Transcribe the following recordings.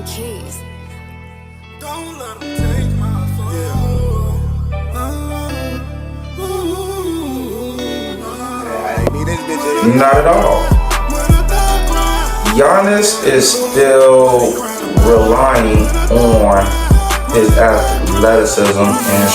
keys. Don't let them take my soul. Not at all. Giannis is still relying on his athleticism and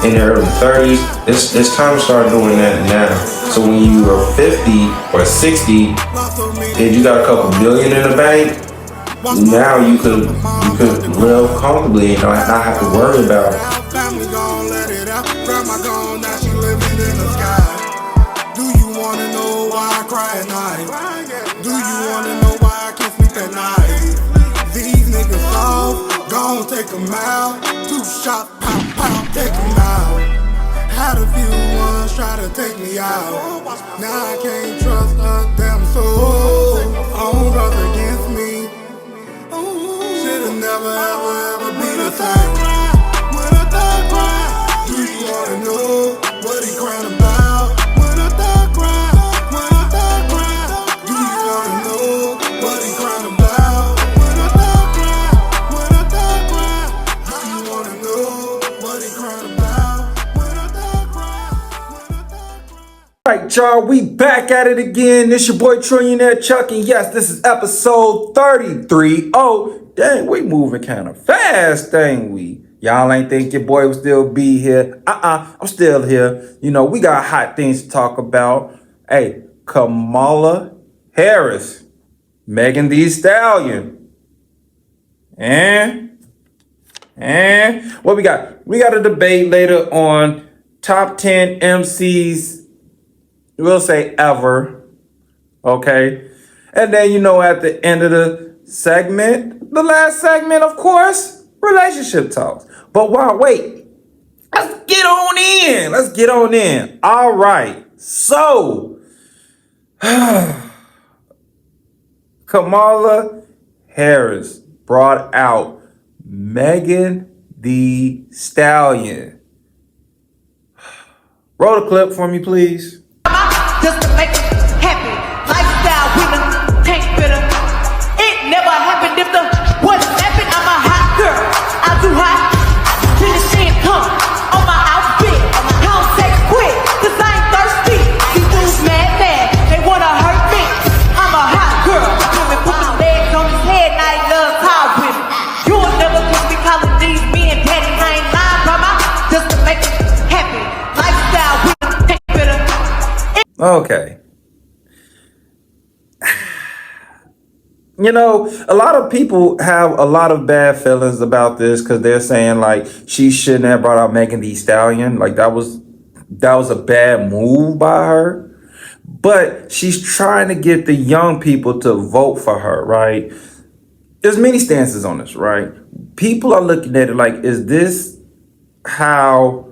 in their early 30s, it's time to start doing that now. So when you are 50 or 60 and you got a couple billion in the bank, now you could live comfortably and not have to worry about it. Family gon' let it out. Grandma gone, now she living in the sky. Do you wanna know why I cry at night? Do you wanna know why I can't sleep at night? These niggas soft, gon' take them out. 2 shots, pop, pop, take them out. Had a few ones try to take me out. Now I can't trust a damn soul. Own brothers against me. Should've never ever be the same. When a thug cry, do you wanna know what he crying about? When a thug cry, when a thug cry, do you wanna know what he crying about? When a thug cry, when a thug cry, do you wanna know what he crying about? When a thug cry, when a thug cry. Alright, y'all, we back at it again. This your boy Trillionaire Chuck, and yes, this is episode 33. Oh, dang, we moving kind of fast, ain't we? Y'all ain't think your boy would still be here. I'm still here. You know, we got hot things to talk about. Hey, Kamala Harris, Megan Thee Stallion. And what we got? We got a debate later on top 10 MCs, we'll say ever. Okay. And then, you know, at the end of the segment, the last segment, of course, relationship talks. But wait, let's get on in. All right. So, Kamala Harris brought out Megan Thee Stallion. Roll the clip for me, please. Just to make us happy, lifestyle winner, tank bitter. It never happened if the wasn't happened. I'm a hot girl, I do hot. Till the shit come on my outfit. Don't say quit, cause I ain't thirsty. These dudes mad, they wanna hurt me. I'm a hot girl, women put the legs on his head, now he loves hard with me. You'll never catch me calling these men daddy. I ain't lying, mama, just to make us happy, lifestyle winner, tank bitter. Okay. You know, a lot of people have a lot of bad feelings about this because they're saying like she shouldn't have brought out Megan Thee Stallion. Like that was a bad move by her. But she's trying to get the young people to vote for her, right? There's many stances on this, right? People are looking at it like, is this how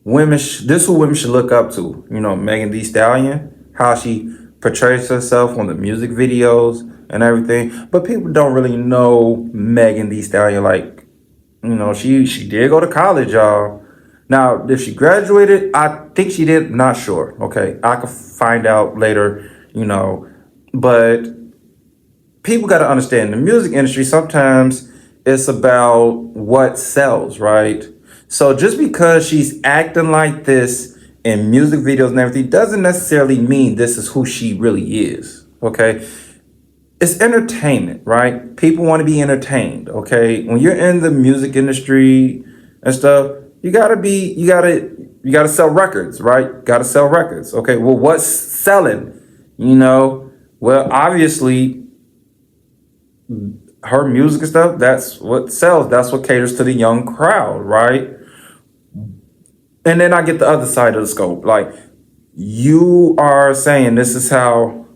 women? This who women should look up to? You know, Megan Thee Stallion, how she portrays herself on the music videos and everything. But people don't really know Megan Thee Stallion. Like, you know, she did go to college, y'all. Now, if she graduated, I think she did. Not sure. Okay, I could find out later. You know, but people got to understand the music industry. Sometimes it's about what sells, right? So just because she's acting like this in music videos and everything doesn't necessarily mean this is who she really is, okay? It's entertainment, right? People want to be entertained, okay? When you're in the music industry and stuff, you gotta sell records, right? Gotta sell records, okay? Well, what's selling? You know, well, obviously, her music and stuff, that's what sells. That's what caters to the young crowd, right? And then I get the other side of the scope. Like, you are saying this is how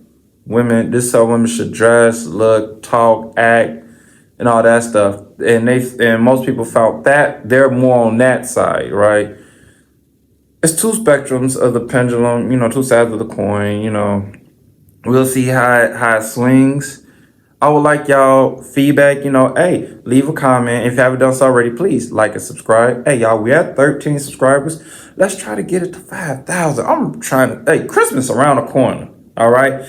women should dress, look, talk, act, and all that stuff. And most people felt that they're more on that side, right? It's two spectrums of the pendulum, you know, two sides of the coin, you know. We'll see how it swings. I would like y'all feedback. Hey, leave a comment. If you haven't done so already, please like and subscribe. Hey, y'all, we at 13 subscribers. Let's try to get it to 5,000. I'm trying to, hey, Christmas around the corner. All right.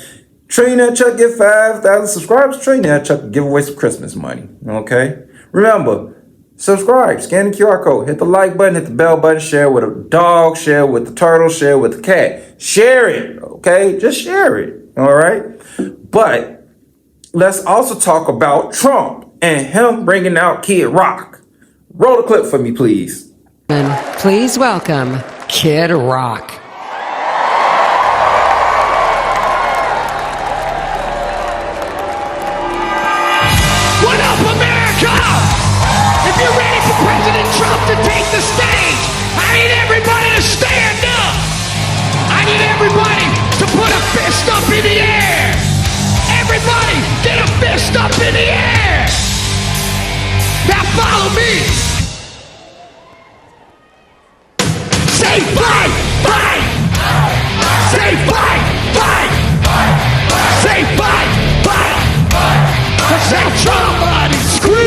Trina and Chuck get 5,000 subscribers. Trina and Chuck give away some Christmas money. Okay. Remember, subscribe, scan the QR code, hit the like button, hit the bell button, share with a dog, share with the turtle, share with the cat. Share it. Okay. Just share it. All right. But let's also talk about Trump and him bringing out Kid Rock. Roll the clip for me, please. Please welcome Kid Rock. What up, America? If you're ready for President Trump to take the stage, I need everybody to stand up. I need everybody to put a fist up in the air. Everybody, get a fist up in the air. Now follow me. Say fight, fight. Say fight, fight. Say fight, fight. Say somebody scream.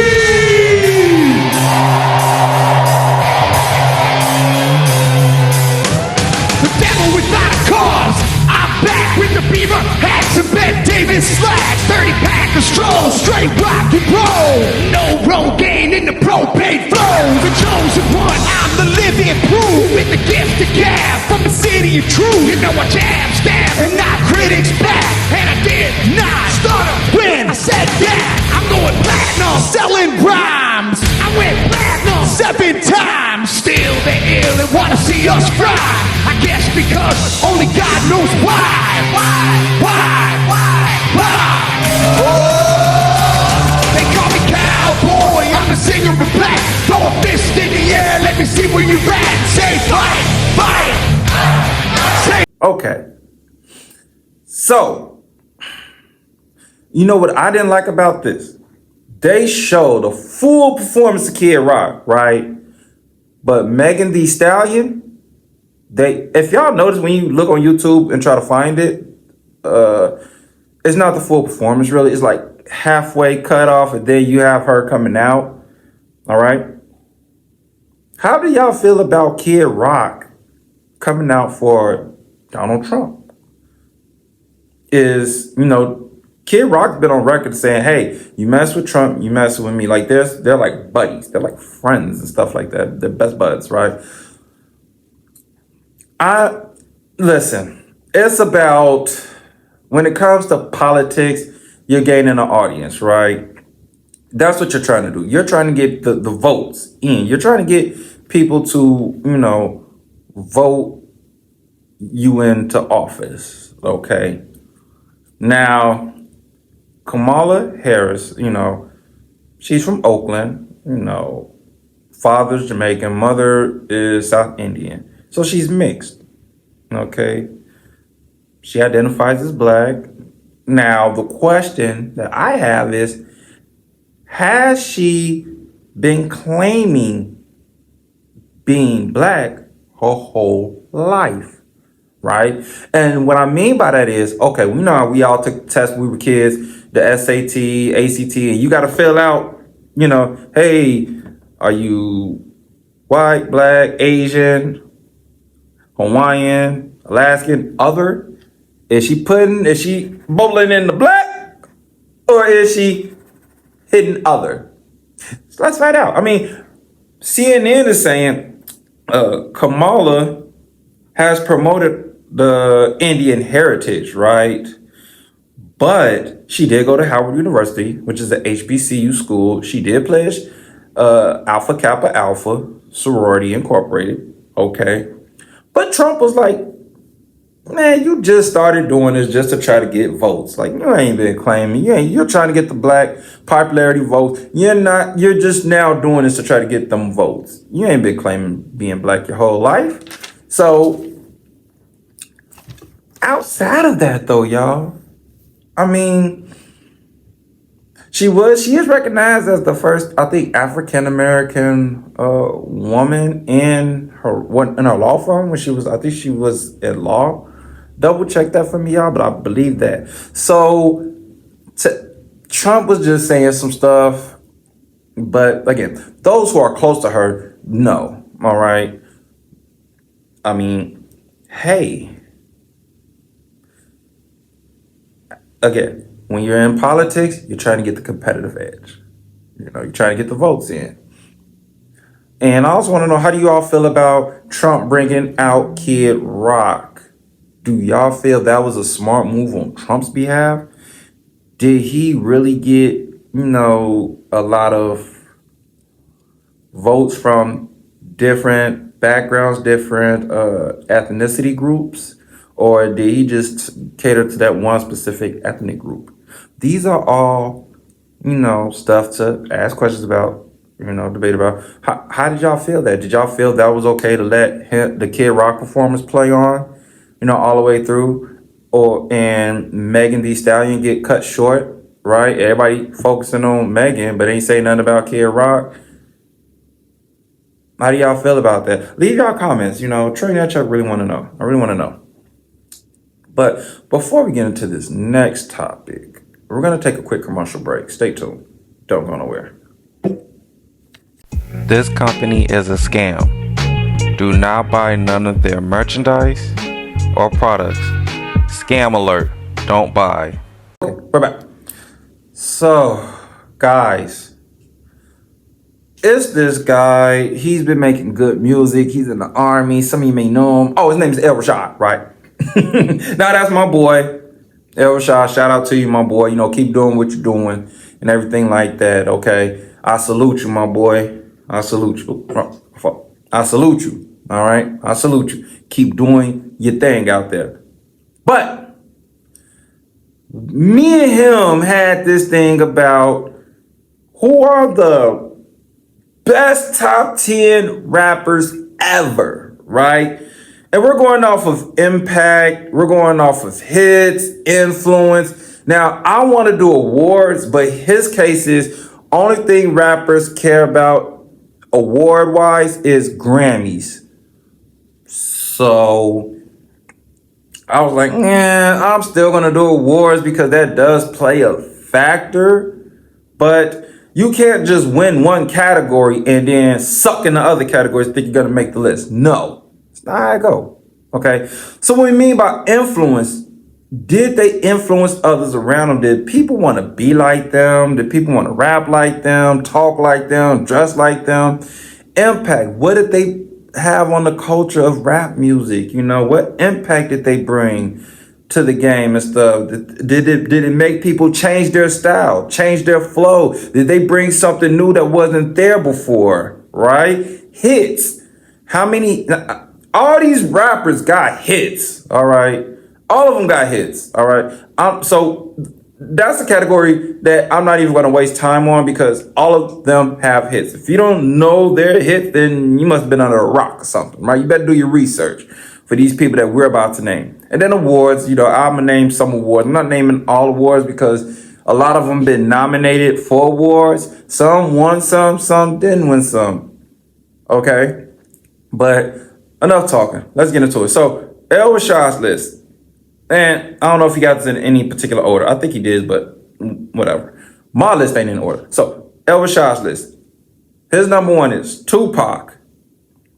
The devil without a cause. I'm back with the beaver hats and Ben Davis slacks. 30-pack of stroll, straight rock and roll. No Rogaine in the propane flow. The chosen one, I'm the living proof. With the gift of gab from the city of truth. You know I jab, stab, and knock critics back. And I did not start a win. I said that I'm going platinum, selling rhymes. I went platinum 7 times. Still they ill and wanna see us fry. I guess because only God knows why. They call me cowboy, I'm the singer of black. Throw a fist in the air, let me see where you at. Say fight, fight. Say. Okay. So, you know what I didn't like about this? They showed a full performance of Kid Rock, right? But Megan Thee Stallion, if y'all notice when you look on YouTube and try to find it, it's not the full performance really. It's like halfway cut off and then you have her coming out. All right. How do y'all feel about Kid Rock coming out for Donald Trump? Kid Rock's been on record saying, hey, you mess with Trump, you mess with me. Like they're like buddies. They're like friends and stuff like that. They're best buds, right? Listen, it's about, when it comes to politics, you're gaining an audience, right? That's what you're trying to do. You're trying to get the votes in. You're trying to get people to, vote you into office, okay? Now, Kamala Harris, she's from Oakland, father's Jamaican, mother is South Indian. So she's mixed, okay? She identifies as black. Now, the question that I have is, has she been claiming being black her whole life? Right? And what I mean by that is, okay, we know how we all took tests when we were kids, the SAT, ACT, and you got to fill out, hey, are you white, black, Asian, Hawaiian, Alaskan, other? Is she bubbling in the black, or is she hitting other? So let's find out. I mean, CNN is saying Kamala has promoted the Indian heritage, right? But she did go to Howard University, which is an HBCU school. She did pledge Alpha Kappa Alpha sorority incorporated, okay? But Trump was like, man, you just started doing this just to try to get votes. Like, you ain't been claiming, you're trying to get the black popularity votes. You're just now doing this to try to get them votes. You ain't been claiming being black your whole life. So, outside of that though, y'all, I mean, she is recognized as the first, I think, African-American woman in her law firm when she was at law. Double check that for me, y'all, but I believe that. So Trump was just saying some stuff, but again, those who are close to her know. All right. I mean, hey, again, when you're in politics, you're trying to get the competitive edge. You're trying to get the votes in. And I also want to know, how do you all feel about Trump bringing out Kid Rock? Do y'all feel that was a smart move on Trump's behalf? Did he really get, a lot of votes from different backgrounds, different ethnicity groups? Or did he just cater to that one specific ethnic group? These are all, stuff to ask questions about, debate about. How did y'all feel that? Did y'all feel that was okay to let the Kid Rock performance play on, all the way through? And Megan Thee Stallion get cut short, right? Everybody focusing on Megan, but ain't saying nothing about Kid Rock. How do y'all feel about that? Leave y'all comments. Trey and Chuck really want to know. I really want to know. But before we get into this next topic, we're going to take a quick commercial break. Stay tuned. Don't go nowhere. This company is a scam. Do not buy none of their merchandise or products. Scam alert. Don't buy. Okay, we're back. So, guys, it's this guy. He's been making good music. He's in the army. Some of you may know him. Oh, his name is El Rashad, right? Now that's my boy, El Rashad. Shout out to you, my boy. Keep doing what you're doing and everything like that. Okay, I salute you, my boy. I salute you. I salute you. All right, I salute you. Keep doing your thing out there. But me and him had this thing about who are the best top 10 rappers ever, right? And we're going off of impact. We're going off of hits, influence. Now, I want to do awards, but his case is only thing rappers care about award-wise is Grammys. So I was like, I'm still going to do awards because that does play a factor. But you can't just win one category and then suck in the other categories and think you're going to make the list. No. That's not how I go. Okay. So what we mean by influence, did they influence others around them? Did people want to be like them? Did people want to rap like them, talk like them, dress like them? Impact. What did they have on the culture of rap music? What impact did they bring to the game and stuff? Did it make people change their style, change their flow? Did they bring something new that wasn't there before? Right? Hits. How many? All these rappers got hits. All right. All of them got hits. All right. So that's a category that I'm not even going to waste time on because all of them have hits. If you don't know their hits, then you must have been under a rock or something, right? You better do your research for these people that we're about to name. And then awards, I'm going to name some awards. I'm not naming all awards because a lot of them been nominated for awards. Some won some didn't win some. Okay. But enough talking. Let's get into it. So El Rashad's list. And I don't know if he got this in any particular order. I think he did, but whatever. My list ain't in order. So El Rashad's list. His number one is Tupac,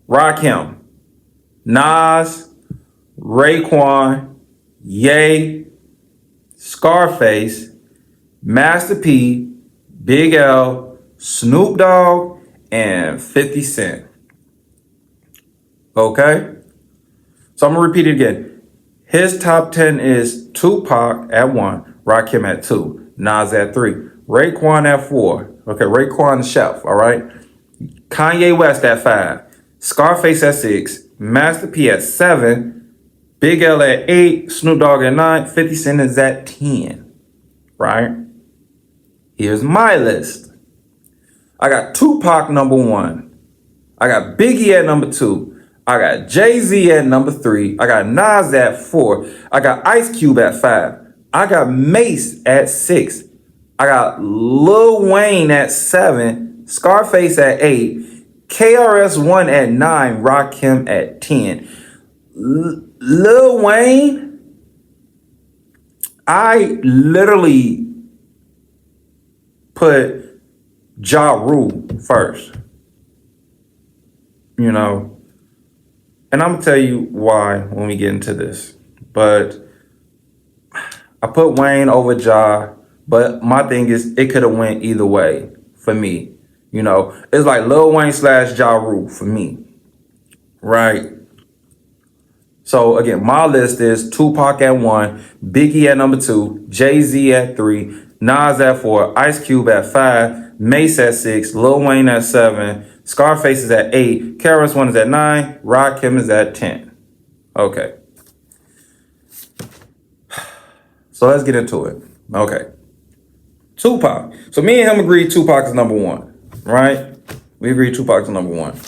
Rakim, Nas, Raekwon, Ye, Scarface, Master P, Big L, Snoop Dogg, and 50 Cent. Okay? So I'm going to repeat it again. His top 10 is Tupac at 1, Rakim at 2, Nas at 3, Raekwon at 4. Okay, Raekwon the chef, all right? Kanye West at 5, Scarface at 6, Master P at 7, Big L at 8, Snoop Dogg at 9, 50 Cent is at 10, right? Here's my list. I got Tupac number 1. I got Biggie at number 2. I got Jay-Z at number 3. I got Nas at 4. I got Ice Cube at 5. I got Mace at 6. I got Lil Wayne at 7. Scarface at 8. KRS-One at 9. Rakim at 10. Lil Wayne, I literally put Ja Rule first. You know, and I'm gonna tell you why when we get into this. But I put Wayne over Ja, but my thing is it could have went either way for me. You know, it's like Lil Wayne / Ja Rule for me, right? So again, my list is Tupac at 1, Biggie at number 2, Jay-Z at 3, Nas at 4, Ice Cube at 5, Mace at 6, Lil Wayne at 7, Scarface is at 8, KRS-One is at 9, Rakim is at 10. Okay. So let's get into it. Okay. Tupac. So me and him agree Tupac is number 1, right? We agree Tupac is number 1.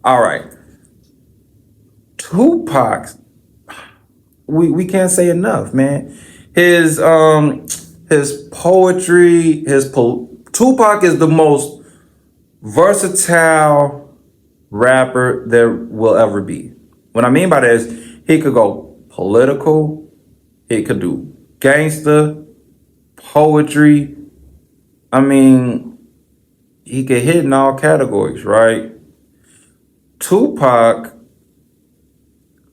All right. Tupac, we can't say enough, man. His poetry, Tupac is the most versatile rapper there will ever be. What I mean by that is he could go political, he could do gangster, poetry. I mean, he could hit in all categories, right? Tupac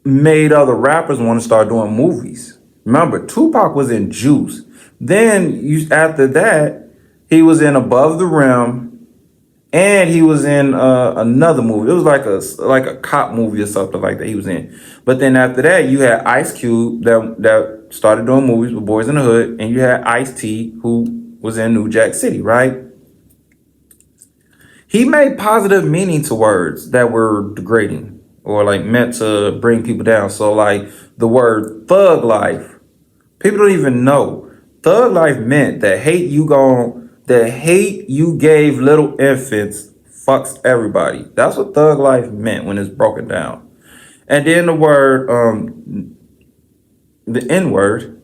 made other rappers want to start doing movies. Remember, Tupac was in Juice. Then after that, he was in Above the Rim, and he was in another movie. It was like a cop movie or something like that he was in. But then after that, you had Ice Cube that started doing movies with Boys in the Hood, and you had Ice-T who was in New Jack City, right? He made positive meaning to words that were degrading or like meant to bring people down. So like the word thug life, people don't even know. Thug life meant that hate you gave little infants fucks everybody. That's what thug life meant when it's broken down. And then the word, the N-word,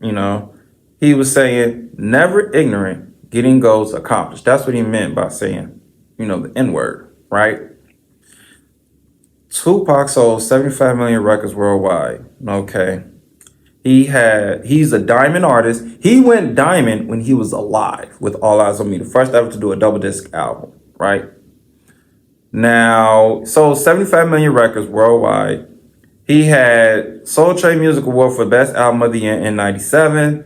you know, he was saying never ignorant, getting goals accomplished. That's what he meant by saying, you know, the N-word, right? Tupac sold 75 million records worldwide. Okay. He's a diamond artist. He went diamond when he was alive with All Eyes on Me, the first ever to do a double disc album, right? Now, sold 75 million records worldwide. He had Soul Train Music Award for Best Album of the Year in 97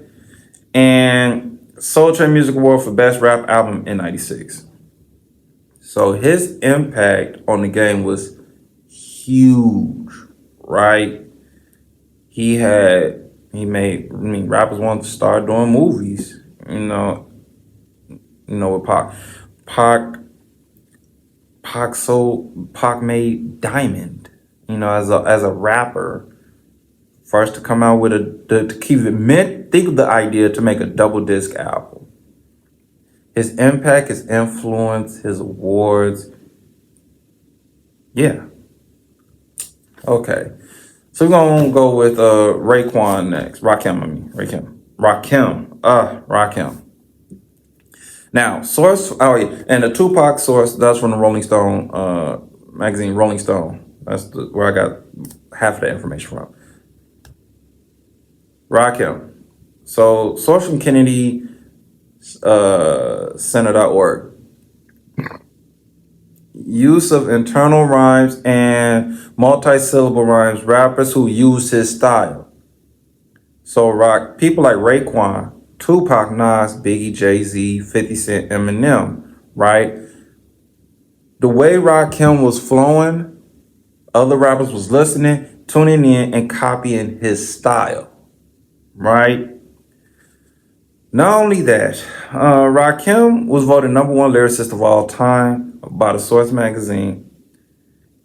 and Soul Train Music Award for Best Rap Album in 96. So his impact on the game was huge, right? Rappers wanted to start doing movies, you know, with Pac made Diamond, you know, as a rapper, first to come out with think of the idea to make a double disc album. His impact, his influence, his awards. Yeah. Okay. So we're going to go with Rakim next. Rakim. Now, source, and the Tupac source, that's from the Rolling Stone magazine, Rolling Stone. That's where I got half of the information from. Rakim. So, source from Kennedy Center.org. Use of internal rhymes and multi-syllable rhymes, rappers who use his style. So people like Raekwon, Tupac, Nas, Biggie, Jay-Z, 50 Cent, Eminem, right? The way Rakim was flowing, other rappers was listening, tuning in, and copying his style, right? Not only that, Rakim was voted #1 lyricist of all time by the Source magazine,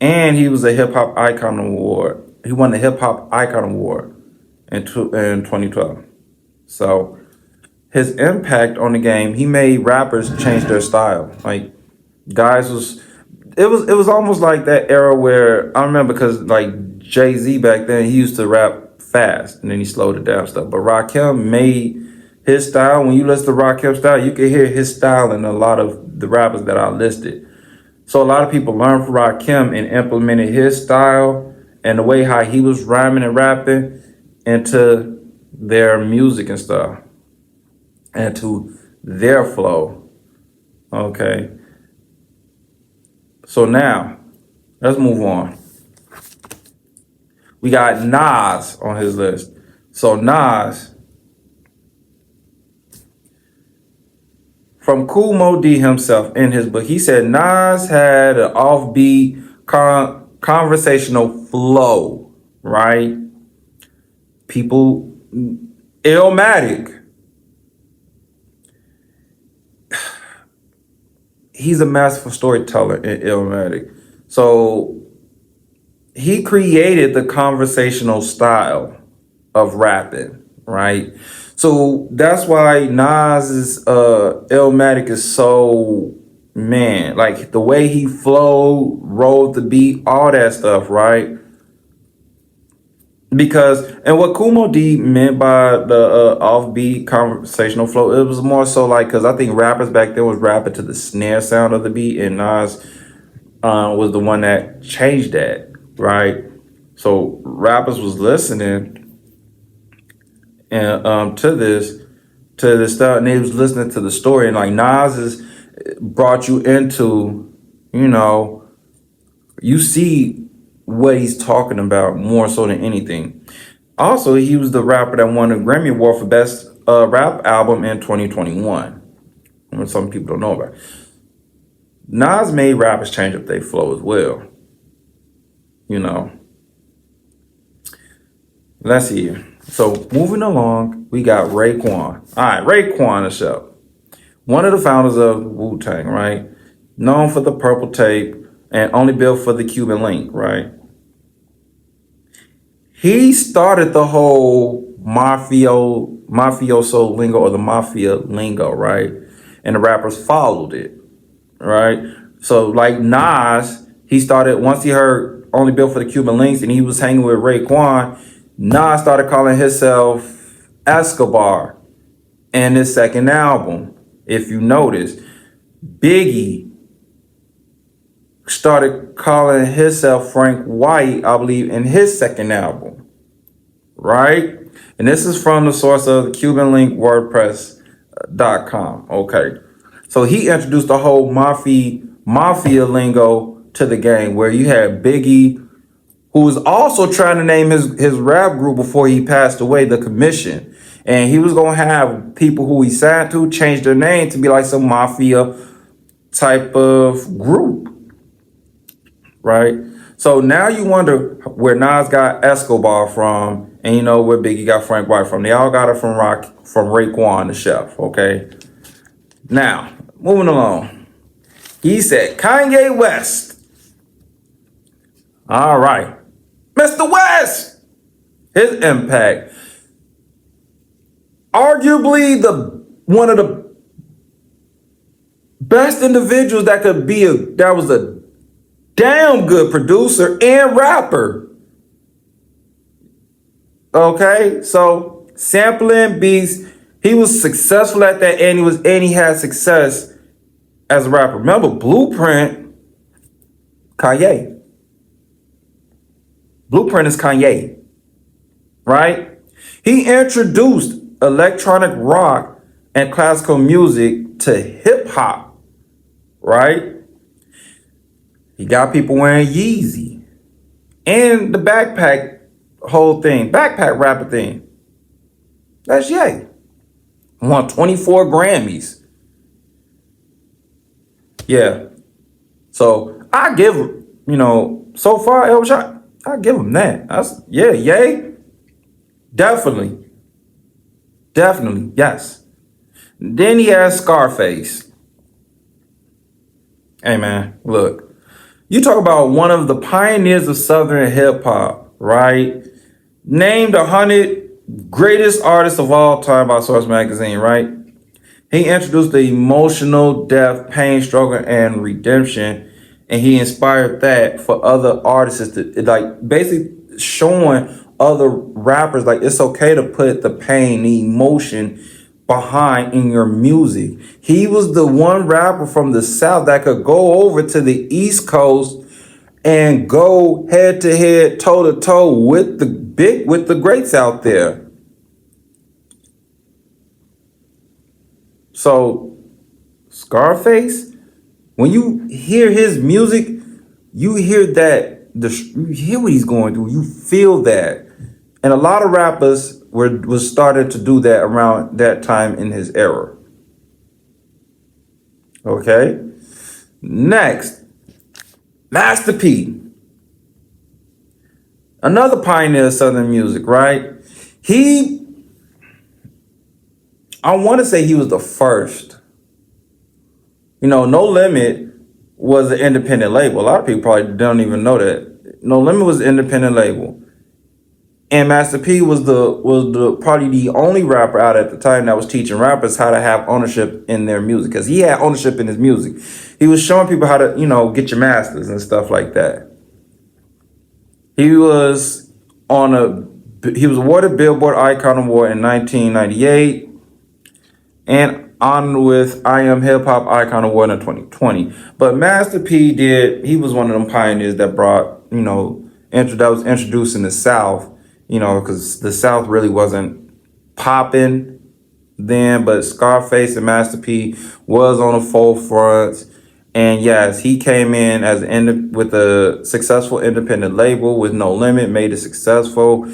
and he was a Hip Hop Icon Award. He won the Hip Hop Icon Award in 2012. So his impact on the game, he made rappers change their style. Like it was almost like that era where I remember, because like Jay-Z back then, he used to rap fast and then he slowed it down stuff. But Rakim made his style. When you listen to Rakim's style, you can hear his style in a lot of the rappers that I listed. So a lot of people learned from Rakim and implemented his style and the way how he was rhyming and rapping into their music and stuff, and to their flow. Okay. So now, let's move on. We got Nas on his list. So Nas, from Kool Moe Dee himself in his book, he said Nas had an offbeat conversational flow, right? People, Illmatic. He's a masterful storyteller in Illmatic. So he created the conversational style of rapping, right? So that's why Nas's Illmatic is so, man, like the way he flowed, rolled the beat, all that stuff, right? Because, and what Kool Moe Dee meant by the offbeat conversational flow, it was more so like, because I think rappers back then was rapping to the snare sound of the beat, and Nas was the one that changed that, right? So rappers was listening and to this stuff, and they was listening to the story, and like Nas brought you into, you see what he's talking about more so than anything. Also, he was the rapper that won a Grammy Award for Best Rap Album in 2021. Some people don't know about it. Nas made rappers change up their flow as well. Let's see here. So moving along, we got Raekwon. All right, Raekwon the show. One of the founders of Wu-Tang, right? Known for the Purple Tape and only built for the Cuban Link, right? He started the whole mafioso lingo, or the mafia lingo, right? And the rappers followed it, right? So like Nas, he started, once he heard only built for the Cuban Links and he was hanging with Raekwon, Nas started calling himself Escobar in his second album. If you notice, Biggie started calling himself Frank White, I believe, in his second album, right? And this is from the source of the Cuban Link WordPress.com. Okay. So he introduced the whole mafia lingo to the game, where you had Biggie, who was also trying to name his rap group before he passed away, The Commission. And he was going to have people who he signed to change their name to be like some mafia type of group, right? So now you wonder where Nas got Escobar from, and where Biggie got Frank White from. They all got it from Raekwon, the chef, okay? Now, moving along. He said Kanye West. All right. Mr. West, his impact. Arguably one of the best individuals that was a damn good producer and rapper. Okay, so sampling beats, he was successful at that, and he had success as a rapper. Remember Blueprint, Kanye. Blueprint is Kanye, right? He introduced electronic rock and classical music to hip hop, right? He got people wearing Yeezy and the backpack whole thing, backpack rapper thing. That's Ye. Won 24 Grammys. Yeah. So I give, so far, El Shot, I give him that. Ye. Definitely, yes. Then he has Scarface. Hey man, look. You talk about one of the pioneers of Southern hip hop, right? Named 100 greatest artists of all time by Source Magazine, right? He introduced the emotional depth, pain, struggle, and redemption, and he inspired that for other artists to, like, basically showing other rappers like it's okay to put the pain, the emotion behind in your music. He was the one rapper from the South that could go over to the East Coast and go head to head, toe to toe with the greats out there. So Scarface, when you hear his music, you hear you hear what he's going through. You feel that, and a lot of rappers was started to do that around that time in his era. Okay, next, Master P, another pioneer of Southern music, right? I want to say he was the first. No Limit was an independent label. A lot of people probably don't even know that. No Limit was an independent label. And Master P was the probably the only rapper out at the time that was teaching rappers how to have ownership in their music, because he had ownership in his music. He was showing people how to, get your masters and stuff like that. He was awarded Billboard Icon Award in 1998 and on with I Am Hip Hop Icon Award in 2020. But Master P he was one of them pioneers that brought, that was introduced in the South, because the South really wasn't popping then, but Scarface and Master P was on the forefront. And yes, he came in with a successful independent label with No Limit, made it successful,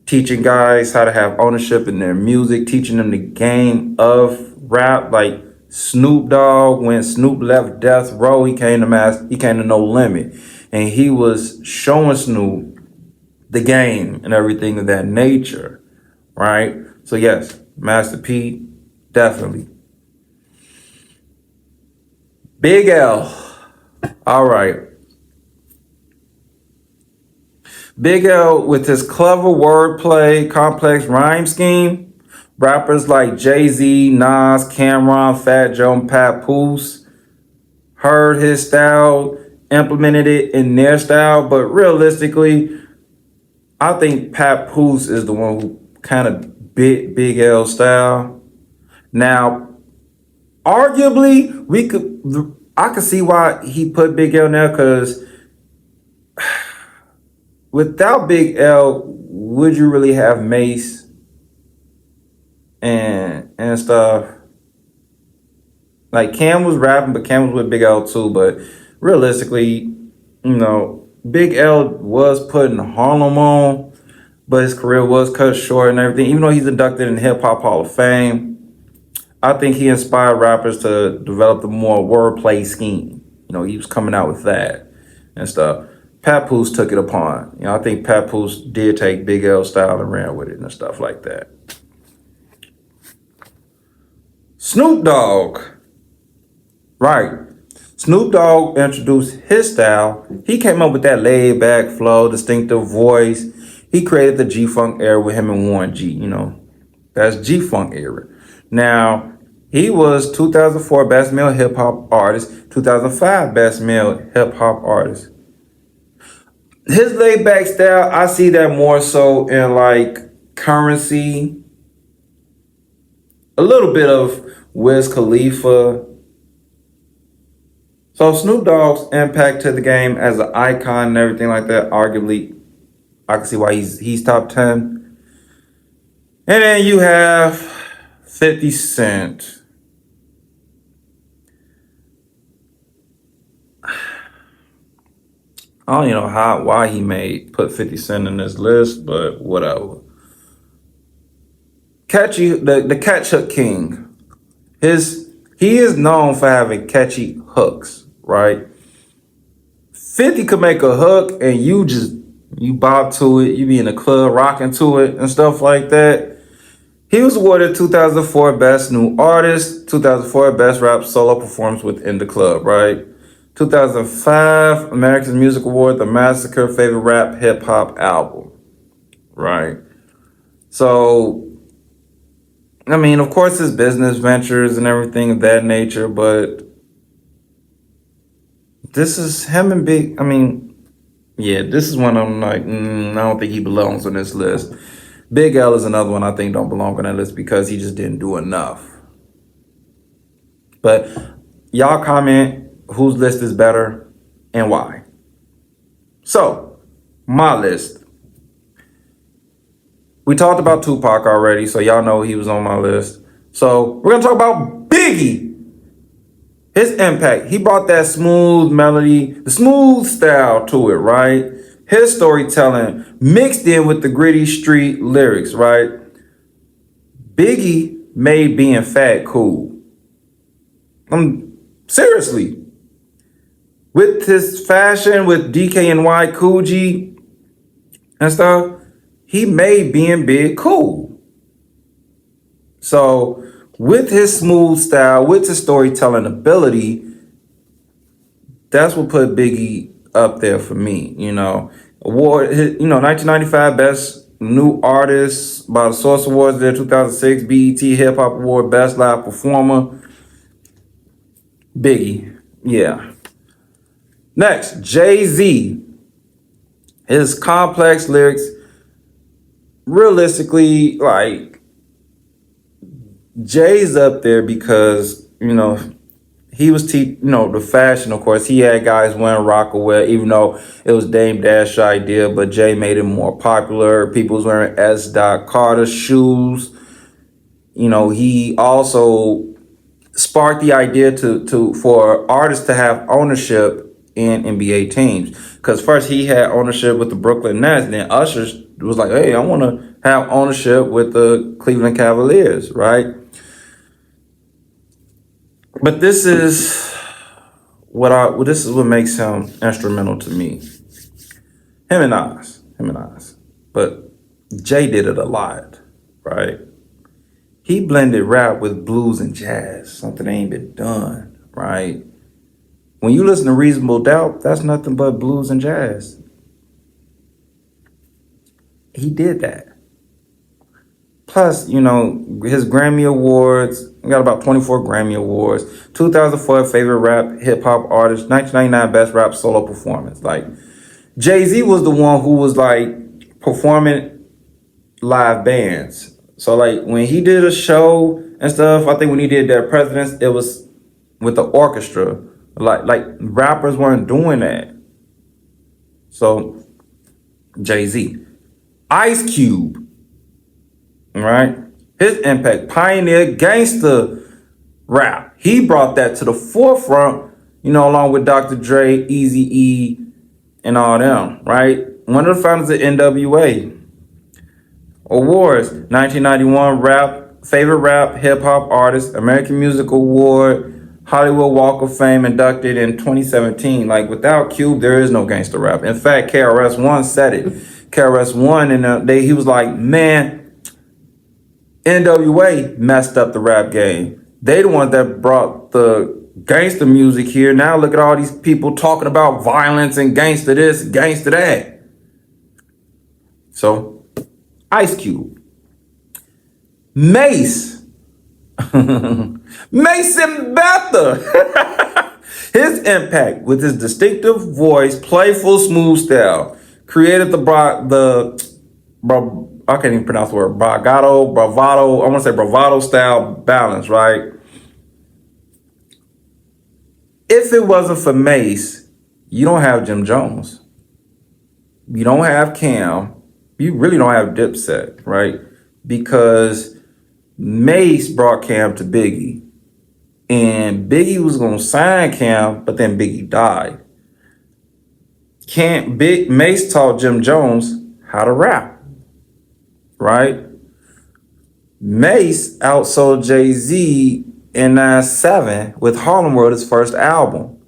teaching guys how to have ownership in their music, teaching them the game of rap. Like Snoop Dogg, when Snoop left Death Row, he came to No Limit, and he was showing Snoop the game and everything of that nature, right? So yes, Master P, definitely. Big L, all right. Big L, with his clever wordplay, complex rhyme scheme, rappers like Jay-Z, Nas, Cameron, Fat Joe, and Papoose heard his style, implemented it in their style, but realistically, I think Papoose is the one who kind of bit Big L's style. Now, arguably, I could see why he put Big L there, because without Big L, would you really have Mace and stuff? Like Cam was rapping, but Cam was with Big L too. But realistically, Big L was putting Harlem on, but his career was cut short and everything. Even though he's inducted in the Hip Hop Hall of Fame, I think he inspired rappers to develop a more wordplay scheme. He was coming out with that and stuff. Papoose took it upon. I think Papoose did take Big L's style and ran with it and stuff like that. Snoop Dogg. Right. Snoop Dogg introduced his style. He came up with that laid back flow, distinctive voice. He created the G-Funk era with him and Warren G, That's G-Funk era. Now, he was 2004 Best Male Hip Hop Artist, 2005 Best Male Hip Hop Artist. His laid back style, I see that more so in like Currency, a little bit of Wiz Khalifa. So Snoop Dogg's impact to the game as an icon and everything like that, arguably, I can see why he's top 10. And then you have 50 Cent. I don't even know why he put 50 Cent in this list, but whatever. The Catch Hook King. He is known for having catchy hooks, right? 50 could make a hook and you bob to it, you be in the club rocking to it and stuff like that. He was awarded 2004 Best New Artist, 2004 Best Rap Solo Performance within the Club, right? 2005 American Music Award, The Massacre Favorite Rap Hip Hop Album, right? So, I mean, of course, his business ventures and everything of that nature, but this is him and Big. I mean, yeah, this is one of them. Like, I don't think he belongs on this list. Big L is another one I think don't belong on that list because he just didn't do enough. But y'all comment whose list is better and why. So, my list. We talked about Tupac already, so y'all know he was on my list. So we're gonna talk about Biggie. His impact. He brought that smooth melody, the smooth style to it, right? His storytelling mixed in with the gritty street lyrics, right? Biggie made being fat cool. Seriously. With his fashion, with DKNY, Coogee, and stuff, he made being big cool. So, with his smooth style, with his storytelling ability, that's what put Biggie up there for me. Award, 1995 Best New Artist by the Source Awards there, 2006 BET Hip Hop Award Best Live Performer. Biggie, yeah. Next, Jay-Z. His complex lyrics, realistically, like, Jay's up there because, he was the fashion, of course. He had guys wearing Rockaway, even though it was Dame Dash's idea, but Jay made it more popular. People was wearing S. Carter shoes. He also sparked the idea for artists to have ownership in NBA teams. Because first he had ownership with the Brooklyn Nets, then Usher was like, hey, I want to have ownership with the Cleveland Cavaliers, right? But this is what makes him instrumental to me. Him and Nas. But Jay did it a lot, right? He blended rap with blues and jazz, something that ain't been done, right? When you listen to Reasonable Doubt, that's nothing but blues and jazz. He did that. Plus, his Grammy Awards, he got about 24 Grammy Awards, 2004 Favorite Rap Hip Hop Artist, 1999 Best Rap Solo Performance. Like, Jay-Z was the one who was, like, performing live bands. So, like, when he did a show and stuff, I think when he did that Presidents, it was with the orchestra. Like rappers weren't doing that. So, Jay-Z. Ice Cube. Right? His impact, pioneer gangster rap. He brought that to the forefront, along with Dr. Dre, Eazy-E, and all them, right? One of the founders of NWA. Awards, 1991 Favorite Rap Hip Hop Artist, American Music Award, Hollywood Walk of Fame, inducted in 2017. Like, without Cube, there is no gangster rap. In fact, KRS-One said it. KRS-One, he was like, man, NWA messed up the rap game. They the ones that brought the gangster music here. Now look at all these people talking about violence and gangster this, gangster that. So, Ice Cube. Mace. Mason Betha. His impact with his distinctive voice, playful, smooth style, created I can't even pronounce the word, bravado, I want to say bravado style balance, right? If it wasn't for Mace, you don't have Jim Jones. You don't have Cam. You really don't have Dipset, right? Because Mace brought Cam to Biggie. And Biggie was going to sign Cam, but then Biggie died. Mace taught Jim Jones how to rap. Right? Mace outsold Jay-Z in 97 with Harlem World, his first album.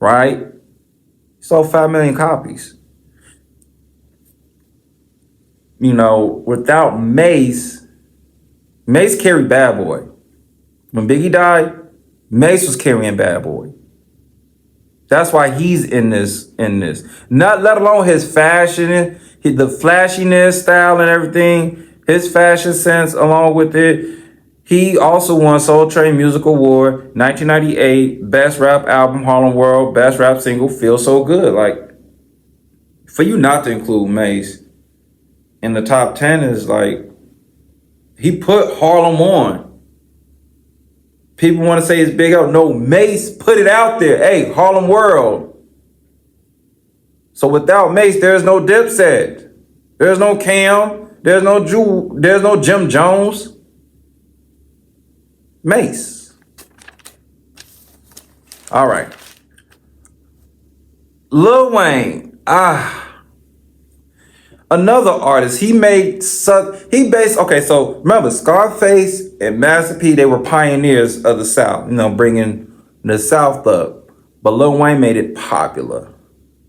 Right? He sold 5 million copies. Without Mace carried Bad Boy. When Biggie died, Mace was carrying Bad Boy. That's why he's in this. Not let alone his fashion, the flashiness, style, and everything. His fashion sense, along with it. He also won Soul Train Music Award, 1998, Best Rap Album, Harlem World, Best Rap Single, Feel So Good. Like, for you not to include Mace in the top 10 is like, he put Harlem on. People want to say it's big out. No, Mace put it out there. Hey, Harlem World. So without Mace, there's no Dipset. There's no Cam. There's no Jim Jones. Mace. All right. Lil Wayne. Another artist. Okay, so remember, Scarface and Master P, they were pioneers of the South, bringing the South up. But Lil Wayne made it popular,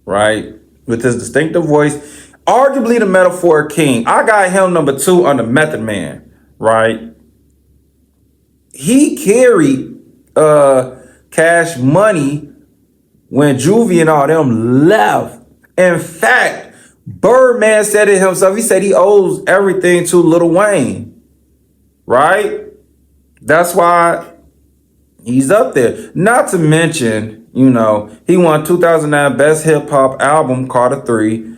right? With his distinctive voice, arguably the metaphor king. I got him number 2 under Method Man, right? He carried Cash Money when Juvie and all them left. In fact, Birdman said it himself. He said he owes everything to Lil Wayne, right? That's why he's up there. Not to mention, he won 2009 Best Hip Hop Album, Carter 3.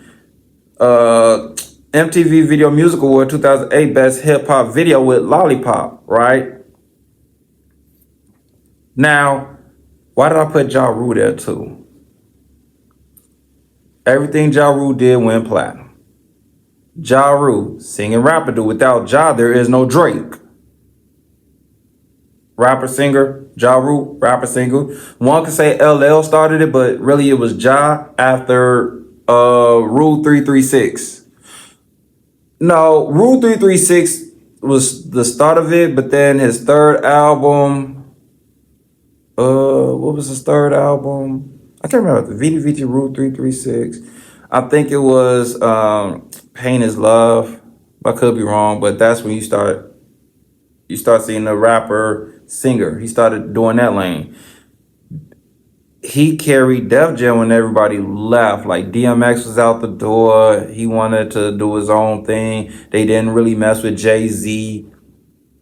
MTV Video Music Award 2008 Best Hip Hop Video with Lollipop, right? Now, why did I put Ja Rule there too? Everything Ja Rule did went platinum. Ja Rule, singing rapper dude. Without Ja, there is no Drake. Rapper singer, Ja Rule, rapper singer. One could say LL started it, but really it was Ja after Rule 336. No, Rule 336 was the start of it, but then his third album. What was his third album? I can't remember. The VDVT Rule 336. I think it was Pain is Love. I could be wrong, but that's when you start seeing the rapper singer. He started doing that lane. He carried Def Jam when everybody left. Like DMX was out the door. He wanted to do his own thing. They didn't really mess with Jay-Z.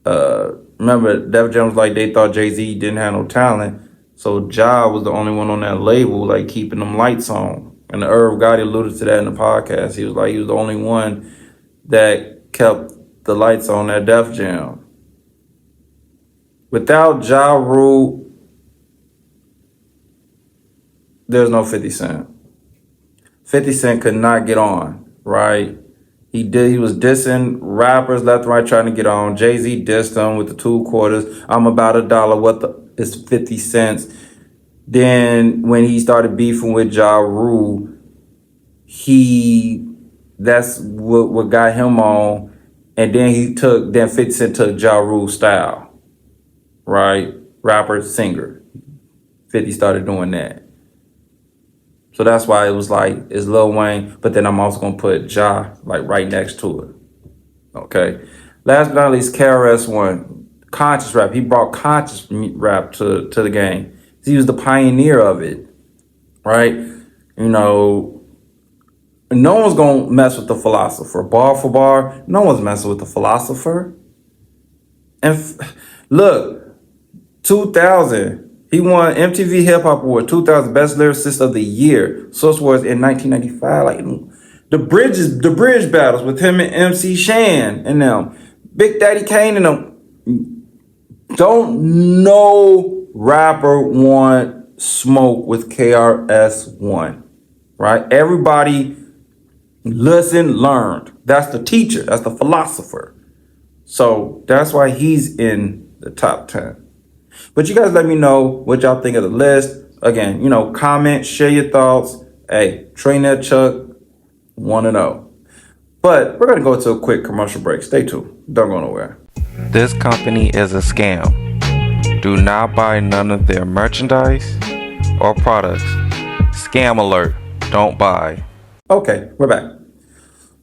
Remember, Def Jam was like, they thought Jay-Z didn't have no talent. So Ja was the only one on that label, like keeping them lights on. And Irv Gotti alluded to that in the podcast. He was like, he was the only one that kept the lights on at Def Jam. Without Ja Rule, there's no 50 Cent. 50 Cent could not get on, right? He was dissing rappers left and right trying to get on. Jay-Z dissed him with the 2 quarters. I'm about $1. What is 50 cents? Then when he started beefing with Ja Rule, that's what got him on. And then 50 Cent took Ja Rule's style, right? Rapper, singer. 50 started doing that. So that's why it was like, it's Lil Wayne, but then I'm also going to put Ja like right next to it. Okay. Last but not least, KRS-One, conscious rap. He brought conscious rap to the game. He was the pioneer of it, right? No one's going to mess with the philosopher. Bar for bar, no one's messing with the philosopher. And look, 2000. He won MTV Hip Hop Award, 2000 Best Lyricist of the Year. Source Awards in 1995. Like the bridge battles with him and MC Shan and them. Big Daddy Kane and them. Don't no rapper want smoke with KRS-One, right? Everybody listened, learned. That's the teacher. That's the philosopher. So that's why he's in the top 10. But you guys let me know what y'all think of the list. Again, comment, share your thoughts. Hey, Train that Chuck, want to know. But we're going to go to a quick commercial break. Stay tuned. Don't go nowhere. This company is a scam. Do not buy none of their merchandise or products. Scam alert. Don't buy. Okay, we're back.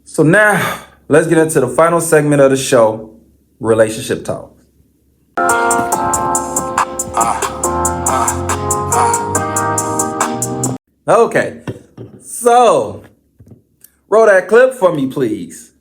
So now, let's get into the final segment of the show, Relationship Talk. Okay, so roll that clip for me, please.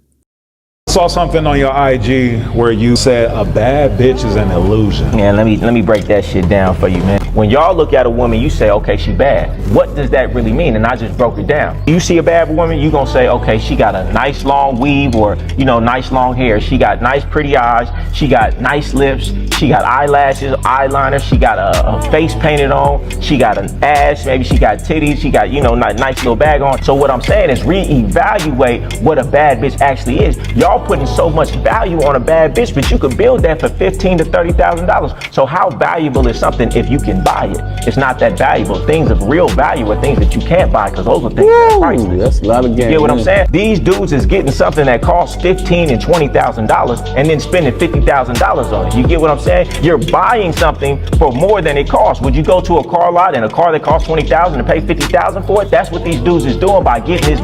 Saw something on your IG where you said a bad bitch is an illusion. Yeah, let me break that shit down for you, man. When y'all look at a woman, you say, okay, she bad. What does that really mean? And I just broke it down. You see a bad woman, you gonna say, okay, she got a nice long weave or, nice long hair. She got nice pretty eyes. She got nice lips. She got eyelashes, eyeliner. She got a face painted on. She got an ass. Maybe she got titties. She got, nice little bag on. So what I'm saying is reevaluate what a bad bitch actually is. Y'all putting so much value on a bad bitch, but you could build that for $15,000 to $30,000. So how valuable is something if you can buy it? It's not that valuable. Things of real value are things that you can't buy, because those are things that are priceless. That's a lot of game. You get what I'm saying? These dudes is getting something that costs $15,000 and $20,000 and then spending $50,000 on it. You get what I'm saying? You're buying something for more than it costs. Would you go to a car lot and a car that costs $20,000 and pay $50,000 for it? That's what these dudes is doing by getting this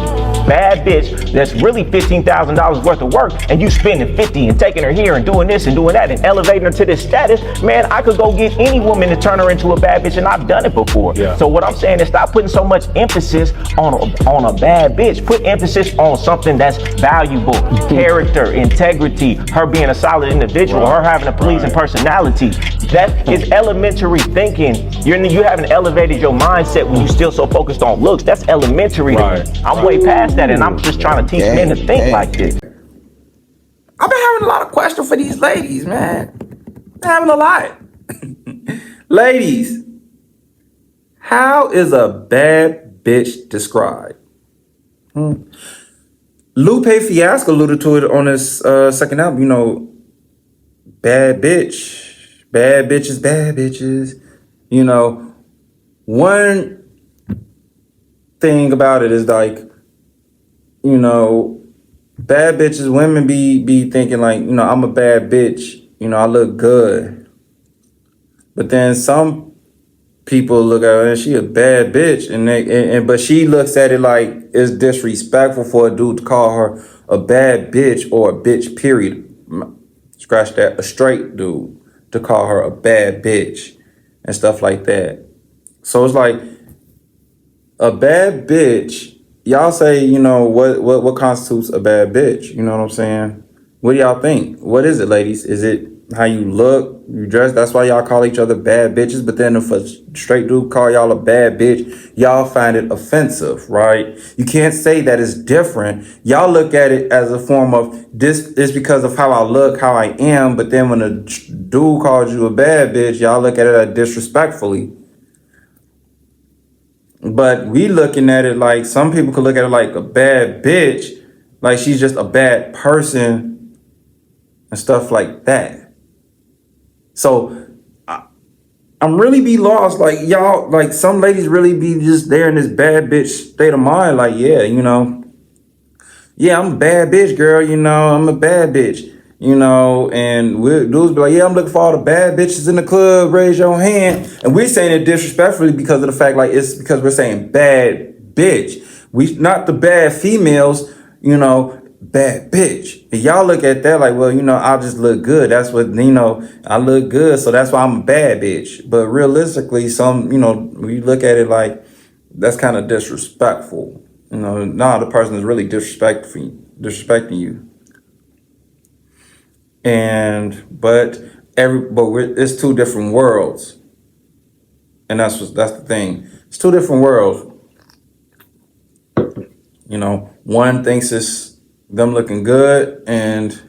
bad bitch that's really $15,000 worth of work, and you spending 50 and taking her here and doing this and doing that and elevating her to this status. Man, I could go get any woman to turn her into a bad bitch, and I've done it before. Yeah. So what I'm saying is stop putting so much emphasis on a bad bitch. Put emphasis on something that's valuable. Character, integrity, her being a solid individual, her having a pleasing personality. That is elementary thinking. You haven't elevated your mindset when you're still so focused on looks. That's elementary to me. I'm way past that, and I'm just trying to teach men to think like this. I've been having a lot of questions for these ladies, man. Been having a lot. Ladies, how is a bad bitch described? Lupe Fiasco alluded to it on his second album. You know, bad bitch, bad bitches, bad bitches. You know, one thing about it is like, you know, bad bitches, women be thinking like, you know, I'm a bad bitch, you know, I look good. But then some people look at her and she a bad bitch, but she looks at it like it's disrespectful for a dude to call her a bad bitch or a bitch, period. Scratch that, a straight dude to call her a bad bitch and stuff like that. So it's like a bad bitch. Y'all say, you know, what constitutes a bad bitch? You know what I'm saying? What do y'all think? What is it, ladies? Is it how you look, you dress? That's why y'all call each other bad bitches. But then if a straight dude call y'all a bad bitch, y'all find it offensive, right? You can't say that it's different. Y'all look at it as a form of this is because of how I look, how I am. But then when a dude calls you a bad bitch, y'all look at it as disrespectfully. But we looking at it like some people could look at it like a bad bitch, like she's just a bad person and stuff like that. So I'm really be lost. Like y'all, like some ladies really be just there in this bad bitch state of mind. Like, yeah, you know, yeah, I'm a bad bitch, girl. You know, I'm a bad bitch. You know, and dudes be like, yeah, I'm looking for all the bad bitches in the club, raise your hand. And we're saying it disrespectfully because of the fact, like, it's because we're saying bad bitch. We not the bad females, you know, bad bitch. And y'all look at that like, well, you know, I just look good. That's what, you know, I look good, so that's why I'm a bad bitch. But realistically, some, you know, we look at it like that's kind of disrespectful. You know, nah, the person is really disrespecting you. But it's two different worlds, and that's the thing. It's two different worlds. You know, one thinks it's them looking good and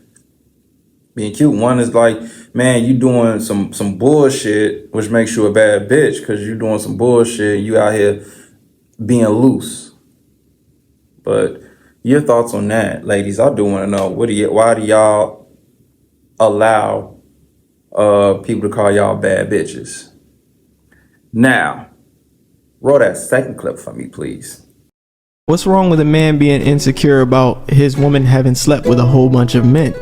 being cute. One is like, man, you doing some bullshit, which makes you a bad bitch because you doing some bullshit. You out here being loose. But your thoughts on that, ladies? I do want to know. Why do y'all allow people to call y'all bad bitches? Now, roll that second clip for me, please. What's wrong with a man being insecure about his woman having slept with a whole bunch of men?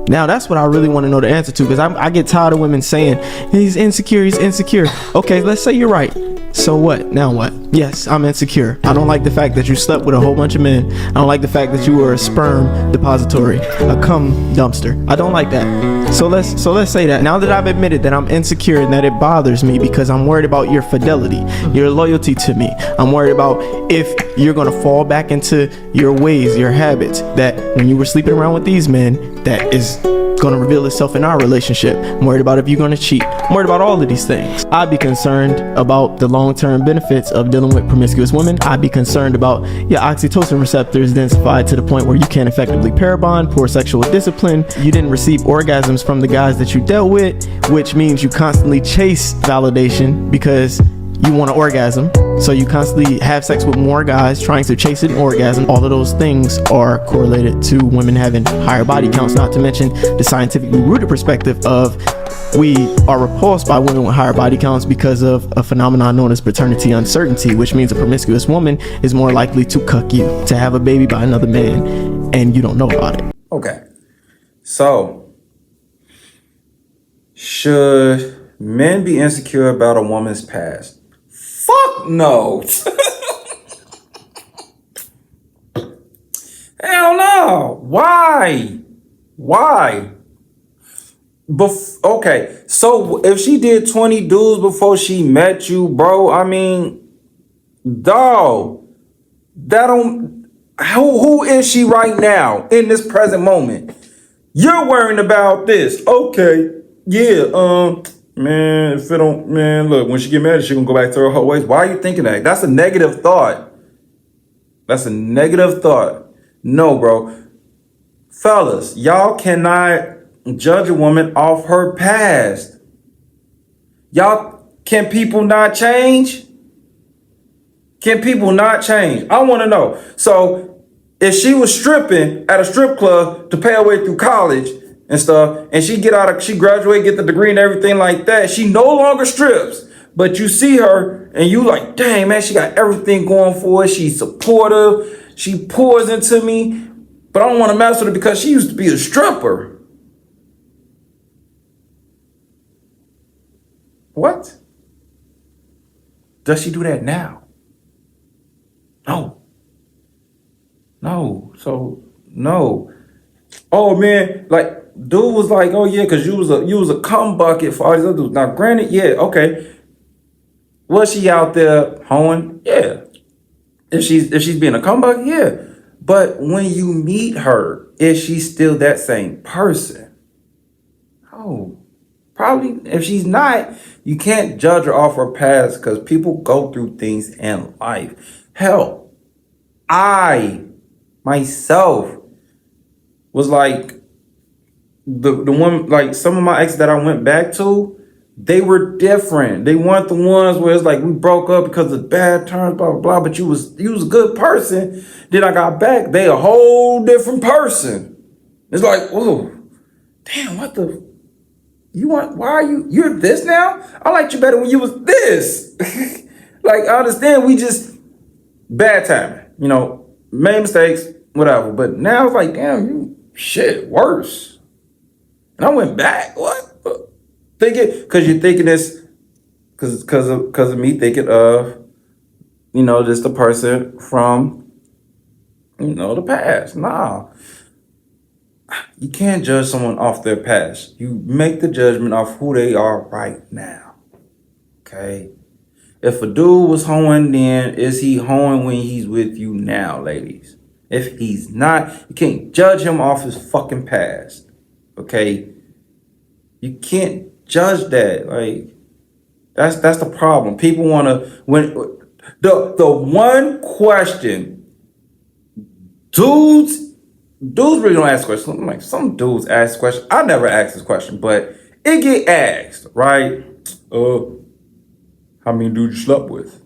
Now that's what I really want to know the answer to, because I get tired of women saying he's insecure. Okay, let's say you're right. So what? Now what? Yes, I'm insecure. I don't like the fact that you slept with a whole bunch of men. I don't like the fact that you were a sperm depository, a cum dumpster. I don't like that. So let's say that. Now that I've admitted that I'm insecure and that it bothers me because I'm worried about your fidelity, your loyalty to me. I'm worried about if you're going to fall back into your ways, your habits, that when you were sleeping around with these men, that is going to reveal itself in our relationship. I'm worried about if you're going to cheat. I'm worried about all of these things. I'd be concerned about the long-term benefits of dealing with promiscuous women. I'd be concerned about your oxytocin receptors densified to the point where you can't effectively pair bond, poor sexual discipline. You didn't receive orgasms from the guys that you dealt with, which means you constantly chase validation because You want an orgasm, so you constantly have sex with more guys trying to chase an orgasm. All of those things are correlated to women having higher body counts, not to mention the scientifically rooted perspective of we are repulsed by women with higher body counts because of a phenomenon known as paternity uncertainty, which means a promiscuous woman is more likely to cuck you, to have a baby by another man, and you don't know about it. Okay. So, should men be insecure about a woman's past? Fuck no. Hell no. Why? Okay, so if she did 20 dudes before she met you, bro, I mean, dog, that don't, who is she right now in this present moment? You're worrying about this. Okay, yeah, man, if it don't, man, look, when she get married, she gonna go back to her whole ways. Why are you thinking that? That's a negative thought. No, bro. Fellas, y'all cannot judge a woman off her past. Can people not change? I want to know. So if she was stripping at a strip club to pay her way through college and stuff, and she graduate, get the degree and everything like that, she no longer strips. But you see her and you like, dang, man, she got everything going for her. She's supportive. She pours into me, but I don't want to mess with her because she used to be a stripper. What? Does she do that now? No. Oh man, like dude was like, oh yeah, because you was a cum bucket for all these other dudes. Now granted, yeah, okay. Was she out there hoeing? Yeah. If she's being a cum bucket, yeah. But when you meet her, is she still that same person? Oh. Probably, if she's not, you can't judge her off her past because people go through things in life. Hell, I, myself, was like, the one, like some of my exes that I went back to, they were different. They weren't the ones where it's like, we broke up because of bad terms, blah, blah, blah, but you was a good person. Then I got back, they a whole different person. It's like, whoa, damn, what the... you're this now? I liked you better when you was this. Like, I understand we just bad timing, made mistakes, whatever. But now it's like, damn, you shit worse. And I went back. What? Thinking, because you're thinking this, because of me thinking of, just the person from, the past. Nah. You can't judge someone off their past. You make the judgment off who they are right now. Okay? If a dude was hoeing then, is he hoeing when he's with you now, ladies? If he's not, you can't judge him off his fucking past. Okay? You can't judge that. Like, that's the problem. People want to, when the one question, dudes really don't ask questions. Like, some dudes ask questions. I never ask this question, but it get asked, right? How many dudes you slept with?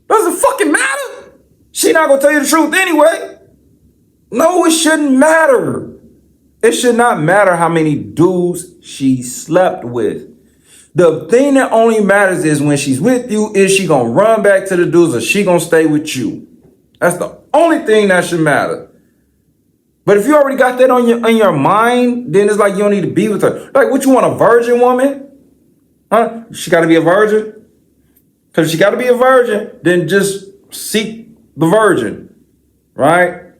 Doesn't fucking matter. She not gonna tell you the truth anyway. No, it shouldn't matter. It should not matter how many dudes she slept with. The thing that only matters is when she's with you, is she gonna run back to the dudes or she gonna stay with you? That's the only thing that should matter. But if you already got that on your mind, then it's like you don't need to be with her. Like, what, you want, a virgin woman? Huh? She got to be a virgin? Because if she got to be a virgin, then just seek the virgin, right?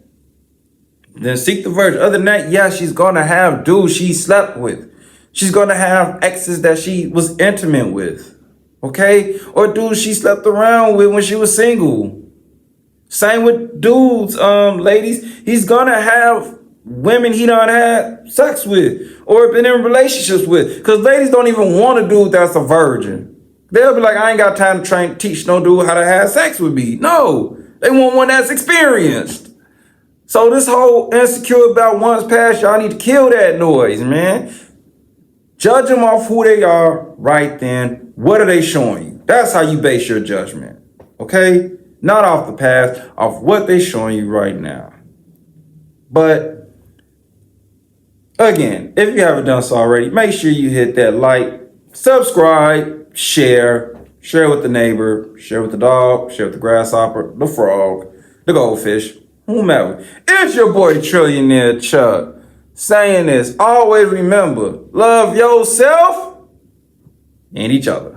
Then seek the virgin. Other than that, yeah, she's going to have dudes she slept with. She's going to have exes that she was intimate with, okay? Or dudes she slept around with when she was single. Same with dudes, ladies. He's gonna have women he done had sex with or been in relationships with. Because ladies don't even want a dude that's a virgin. They'll be like, I ain't got time to teach no dude how to have sex with me. No, they want one that's experienced. So this whole insecure about one's past, y'all need to kill that noise, man. Judge them off who they are right then. What are they showing you? That's how you base your judgment, okay? Not off the past, off what they're showing you right now. But again, if you haven't done so already, make sure you hit that like, subscribe, share with the neighbor, share with the dog, share with the grasshopper, the frog, the goldfish, whomever. It's your boy Trillionaire Chuck saying this. Always remember, love yourself and each other.